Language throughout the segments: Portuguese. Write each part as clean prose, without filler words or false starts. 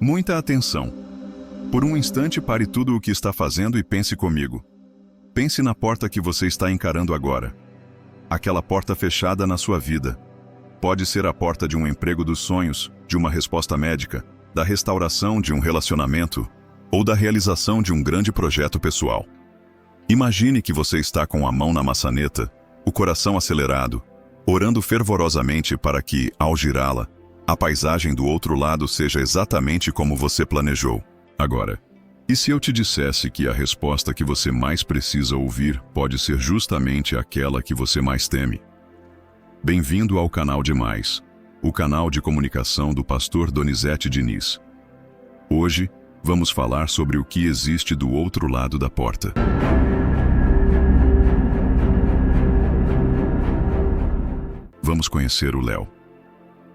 Muita atenção. Por um instante pare tudo o que está fazendo e pense comigo. Pense na porta que você está encarando agora. Aquela porta fechada na sua vida. Pode ser a porta de um emprego dos sonhos, de uma resposta médica, da restauração de um relacionamento ou da realização de um grande projeto pessoal. Imagine que você está com a mão na maçaneta, o coração acelerado, orando fervorosamente para que, ao girá-la, a paisagem do outro lado seja exatamente como você planejou. Agora, e se eu te dissesse que a resposta que você mais precisa ouvir pode ser justamente aquela que você mais teme? Bem-vindo ao canal Demais, o canal de comunicação do pastor Donizete Diniz. Hoje, vamos falar sobre o que existe do outro lado da porta. Vamos conhecer o Léo.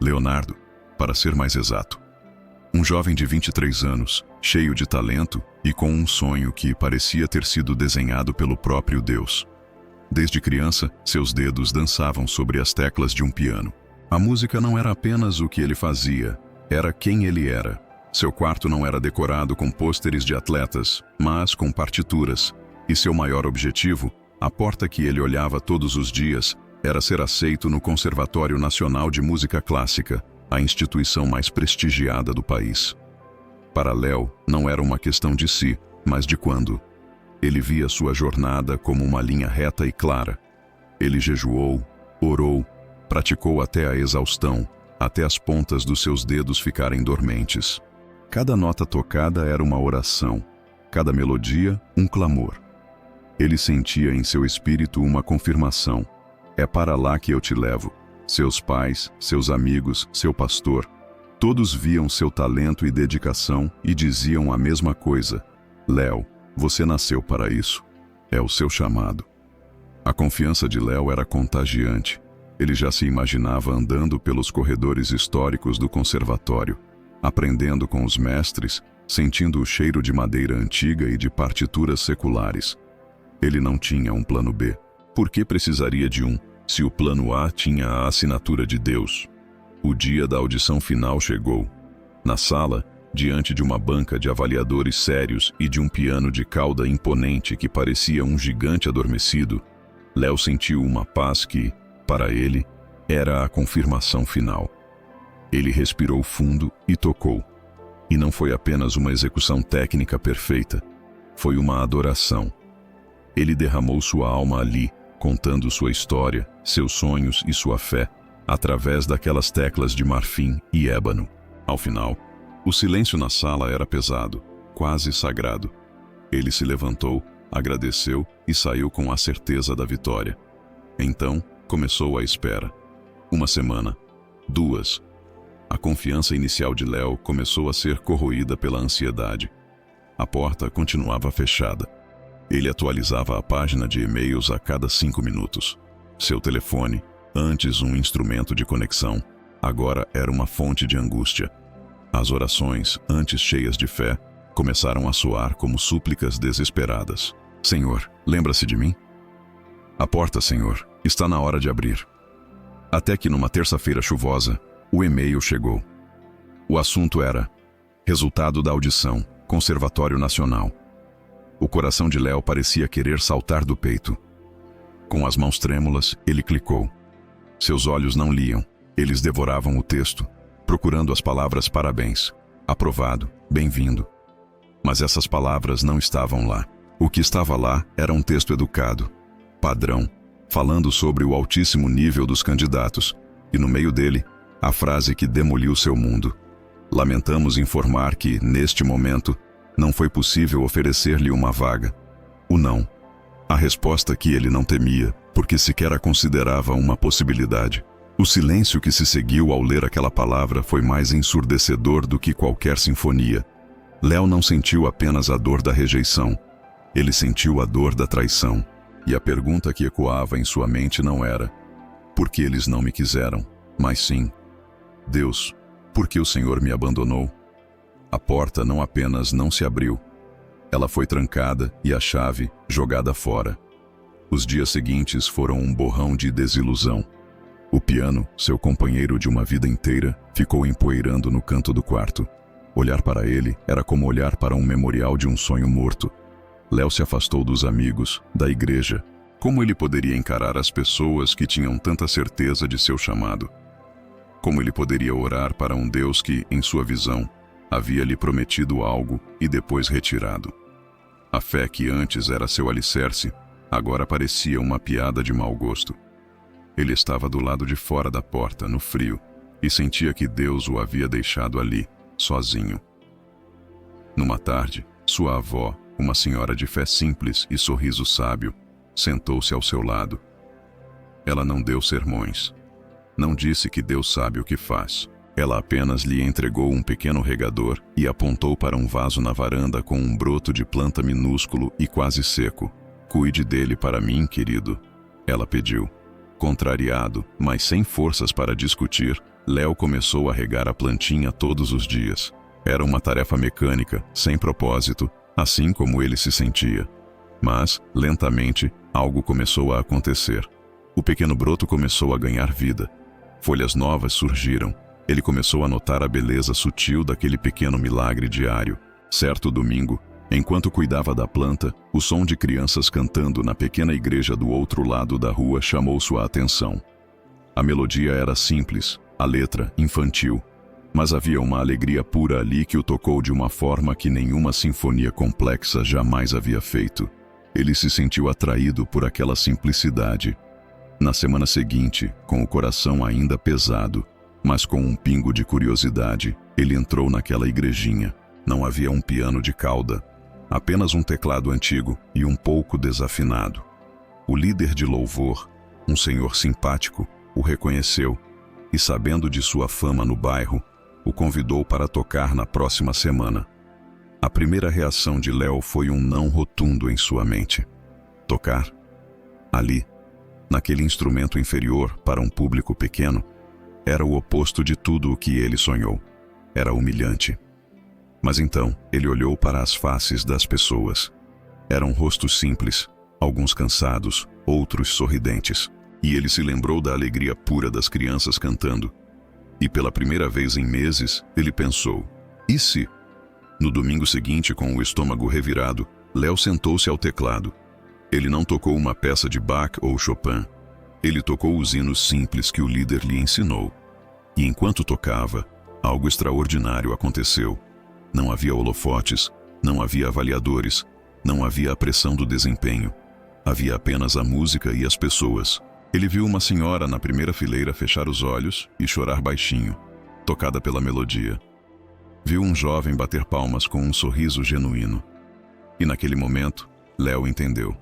Leonardo, para ser mais exato. Um jovem de 23 anos, cheio de talento e com um sonho que parecia ter sido desenhado pelo próprio Deus. Desde criança, seus dedos dançavam sobre as teclas de um piano. A música não era apenas o que ele fazia, era quem ele era. Seu quarto não era decorado com pôsteres de atletas, mas com partituras. E seu maior objetivo, a porta que ele olhava todos os dias, era ser aceito no Conservatório Nacional de Música Clássica, a instituição mais prestigiada do país. Para Léo, não era uma questão de si, mas de quando. Ele via sua jornada como uma linha reta e clara. Ele jejuou, orou, praticou até a exaustão, até as pontas dos seus dedos ficarem dormentes. Cada nota tocada era uma oração, cada melodia, um clamor. Ele sentia em seu espírito uma confirmação. É para lá que eu te levo. Seus pais, seus amigos, seu pastor, todos viam seu talento e dedicação e diziam a mesma coisa. Léo, você nasceu para isso. É o seu chamado. A confiança de Léo era contagiante. Ele já se imaginava andando pelos corredores históricos do conservatório, aprendendo com os mestres, sentindo o cheiro de madeira antiga e de partituras seculares. Ele não tinha um plano B. Por que precisaria de um, se o plano A tinha a assinatura de Deus? O dia da audição final chegou. Na sala, diante de uma banca de avaliadores sérios e de um piano de cauda imponente que parecia um gigante adormecido, Léo sentiu uma paz que, para ele, era a confirmação final. Ele respirou fundo e tocou. E não foi apenas uma execução técnica perfeita, foi uma adoração. Ele derramou sua alma ali, contando sua história, seus sonhos e sua fé, através daquelas teclas de marfim e ébano. Ao final, o silêncio na sala era pesado, quase sagrado. Ele se levantou, agradeceu e saiu com a certeza da vitória. Então, começou a espera. Uma semana, 2. A confiança inicial de Léo começou a ser corroída pela ansiedade. A porta continuava fechada. Ele atualizava a página de e-mails a cada 5 minutos. Seu telefone, antes um instrumento de conexão, agora era uma fonte de angústia. As orações, antes cheias de fé, começaram a soar como súplicas desesperadas. Senhor, lembra-se de mim? A porta, Senhor, está na hora de abrir. Até que numa terça-feira chuvosa, o e-mail chegou. O assunto era resultado da audição, Conservatório Nacional. O coração de Léo parecia querer saltar do peito. Com as mãos trêmulas, ele clicou. Seus olhos não liam, eles devoravam o texto, procurando as palavras parabéns, aprovado, bem-vindo. Mas essas palavras não estavam lá. O que estava lá era um texto educado, padrão, falando sobre o altíssimo nível dos candidatos, e no meio dele, a frase que demoliu seu mundo. Lamentamos informar que, neste momento, não foi possível oferecer-lhe uma vaga. O não. A resposta que ele não temia, porque sequer a considerava uma possibilidade. O silêncio que se seguiu ao ler aquela palavra foi mais ensurdecedor do que qualquer sinfonia. Léo não sentiu apenas a dor da rejeição. Ele sentiu a dor da traição. E a pergunta que ecoava em sua mente não era: por que eles não me quiseram? Mas sim: Deus, por que o Senhor me abandonou? A porta não apenas não se abriu, ela foi trancada e a chave jogada fora. Os dias seguintes foram um borrão de desilusão. O piano, seu companheiro de uma vida inteira, ficou empoeirando no canto do quarto. Olhar para ele era como olhar para um memorial de um sonho morto. Léo se afastou dos amigos, da igreja. Como ele poderia encarar as pessoas que tinham tanta certeza de seu chamado? Como ele poderia orar para um Deus que, em sua visão, havia lhe prometido algo e depois retirado? A fé que antes era seu alicerce, agora parecia uma piada de mau gosto. Ele estava do lado de fora da porta, no frio, e sentia que Deus o havia deixado ali, sozinho. Numa tarde, sua avó, uma senhora de fé simples e sorriso sábio, sentou-se ao seu lado. Ela não deu sermões. Não disse que Deus sabe o que faz. Ela apenas lhe entregou um pequeno regador e apontou para um vaso na varanda com um broto de planta minúsculo e quase seco. "Cuide dele para mim, querido", ela pediu. Contrariado, mas sem forças para discutir, Léo começou a regar a plantinha todos os dias. Era uma tarefa mecânica, sem propósito, assim como ele se sentia. Mas, lentamente, algo começou a acontecer. O pequeno broto começou a ganhar vida. Folhas novas surgiram. Ele começou a notar a beleza sutil daquele pequeno milagre diário. Certo domingo, enquanto cuidava da planta, o som de crianças cantando na pequena igreja do outro lado da rua chamou sua atenção. A melodia era simples, a letra infantil, mas havia uma alegria pura ali que o tocou de uma forma que nenhuma sinfonia complexa jamais havia feito. Ele se sentiu atraído por aquela simplicidade. Na semana seguinte, com o coração ainda pesado, mas com um pingo de curiosidade, ele entrou naquela igrejinha. Não havia um piano de cauda, apenas um teclado antigo e um pouco desafinado. O líder de louvor, um senhor simpático, o reconheceu e, sabendo de sua fama no bairro, o convidou para tocar na próxima semana. A primeira reação de Léo foi um não rotundo em sua mente. Tocar? Ali, naquele instrumento inferior para um público pequeno, era o oposto de tudo o que ele sonhou. Era humilhante. Mas então, ele olhou para as faces das pessoas. Eram rostos simples, alguns cansados, outros sorridentes. E ele se lembrou da alegria pura das crianças cantando. E pela primeira vez em meses, ele pensou: e se? No domingo seguinte, com o estômago revirado, Léo sentou-se ao teclado. Ele não tocou uma peça de Bach ou Chopin. Ele tocou os hinos simples que o líder lhe ensinou. E enquanto tocava, algo extraordinário aconteceu. Não havia holofotes, não havia avaliadores, não havia a pressão do desempenho. Havia apenas a música e as pessoas. Ele viu uma senhora na primeira fileira fechar os olhos e chorar baixinho, tocada pela melodia. Viu um jovem bater palmas com um sorriso genuíno. E naquele momento, Léo entendeu.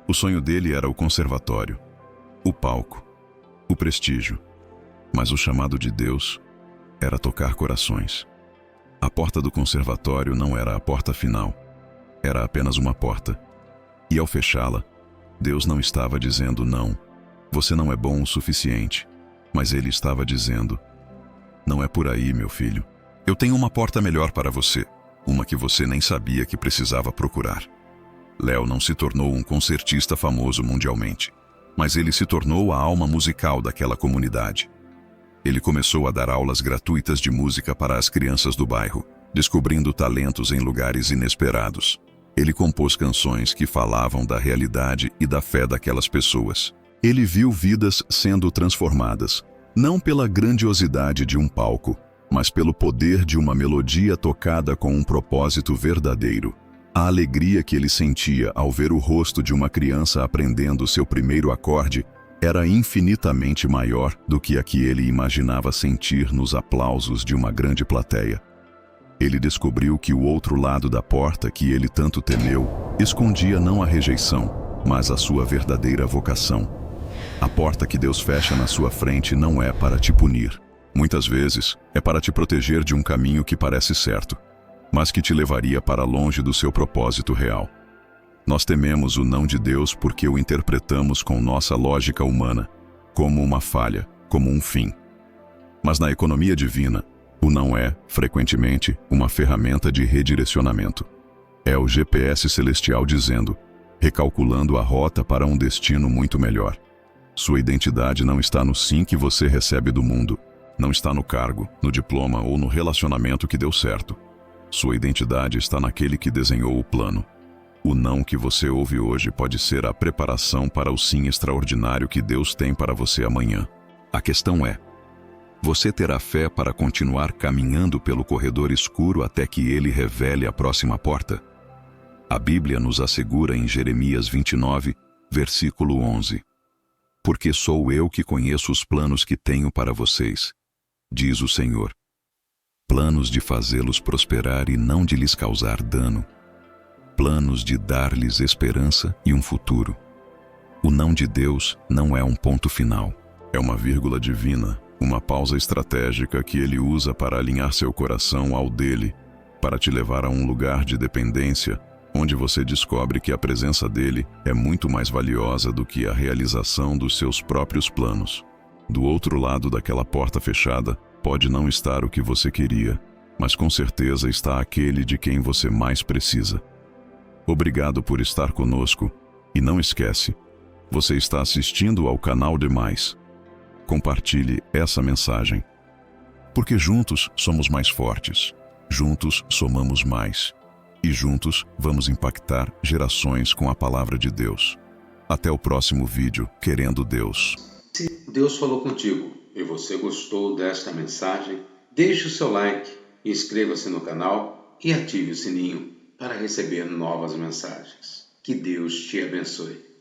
O sonho dele era o conservatório, o palco, o prestígio. Mas o chamado de Deus era tocar corações. A porta do conservatório não era a porta final. Era apenas uma porta. E ao fechá-la, Deus não estava dizendo não. Você não é bom o suficiente. Mas Ele estava dizendo: não é por aí, meu filho. Eu tenho uma porta melhor para você. Uma que você nem sabia que precisava procurar. Léo não se tornou um concertista famoso mundialmente. Mas ele se tornou a alma musical daquela comunidade. Ele começou a dar aulas gratuitas de música para as crianças do bairro, descobrindo talentos em lugares inesperados. Ele compôs canções que falavam da realidade e da fé daquelas pessoas. Ele viu vidas sendo transformadas, não pela grandiosidade de um palco, mas pelo poder de uma melodia tocada com um propósito verdadeiro. A alegria que ele sentia ao ver o rosto de uma criança aprendendo seu primeiro acorde era infinitamente maior do que a que ele imaginava sentir nos aplausos de uma grande plateia. Ele descobriu que o outro lado da porta que ele tanto temeu escondia não a rejeição, mas a sua verdadeira vocação. A porta que Deus fecha na sua frente não é para te punir. Muitas vezes, é para te proteger de um caminho que parece certo, mas que te levaria para longe do seu propósito real. Nós tememos o não de Deus porque o interpretamos com nossa lógica humana, como uma falha, como um fim. Mas na economia divina, o não é, frequentemente, uma ferramenta de redirecionamento. É o GPS celestial dizendo, recalculando a rota para um destino muito melhor. Sua identidade não está no sim que você recebe do mundo. Não está no cargo, no diploma ou no relacionamento que deu certo. Sua identidade está naquele que desenhou o plano. O não que você ouve hoje pode ser a preparação para o sim extraordinário que Deus tem para você amanhã. A questão é: você terá fé para continuar caminhando pelo corredor escuro até que Ele revele a próxima porta? A Bíblia nos assegura em Jeremias 29, versículo 11. Porque sou eu que conheço os planos que tenho para vocês, diz o Senhor. Planos de fazê-los prosperar e não de lhes causar dano. Planos de dar-lhes esperança e um futuro. O não de Deus não é um ponto final. É uma vírgula divina, uma pausa estratégica que Ele usa para alinhar seu coração ao dele, para te levar a um lugar de dependência, onde você descobre que a presença dele é muito mais valiosa do que a realização dos seus próprios planos. Do outro lado daquela porta fechada, pode não estar o que você queria, mas com certeza está aquele de quem você mais precisa. Obrigado por estar conosco, e não esquece, você está assistindo ao canal Demais. Compartilhe essa mensagem. Porque juntos somos mais fortes, juntos somamos mais, e juntos vamos impactar gerações com a palavra de Deus. Até o próximo vídeo, querendo Deus. Se Deus falou contigo e você gostou desta mensagem, deixe o seu like, inscreva-se no canal e ative o sininho para receber novas mensagens. Que Deus te abençoe.